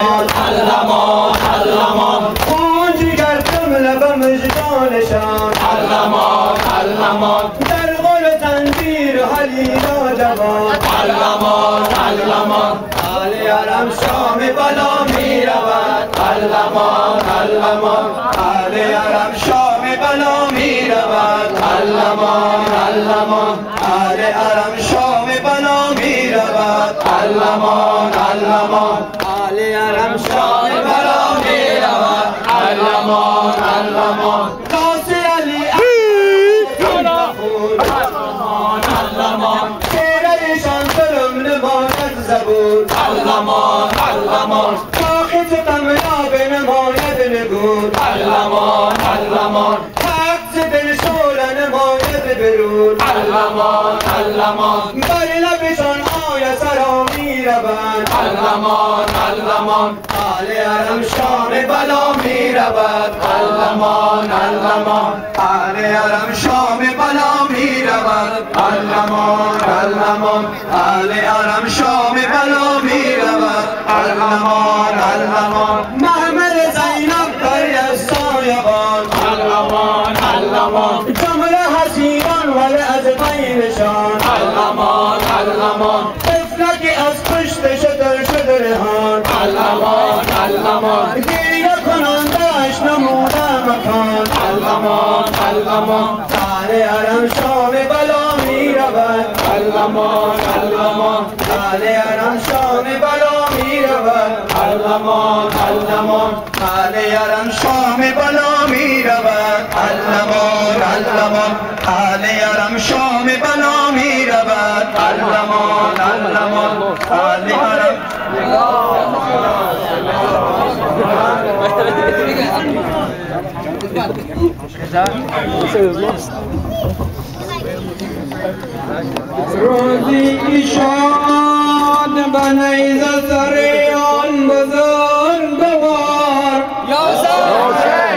علمان علمان اون جگر جمله و مجدانشان علمان علمان در قول تنظیر حلیلا جوان علمان علمان آل عرم شام بلا می رود علمان علمان آل عرم شام بلا می رود علمان علمان آل عرم شام بلا می رود علمان علمان آل عرم شام بلا می رود علمان علمان قاسی علی علمان علمان شیرشان سرم نماید زبور علمان علمان شاخص قمنا به نماید نگور علمان علمان حق دل شول نماید برود علمان علمان بر لبشان آی سرا می روند علمان علمان آل عرم شام بلا می رود علمان علمان آل عرم شام بلا می رود علمان علمان آل عرم شام بلا می رود علمان علمان محمد زینب در سایبان علمان علمان جمله حسینان ولی از بینشان علمان علمان طفلکی از پشت شتر شدرهان علمان علمان گریه کنندش نموده مکان علمان علمان آل عرم شام بلا می رود علمان علمان آل عرم شام بلا می رود علمان علمان آل عرم شام بلا می رود علمان علمان آل عرم شام بلا می رود علمان علمان آل عرم روزی شاد بنیز سر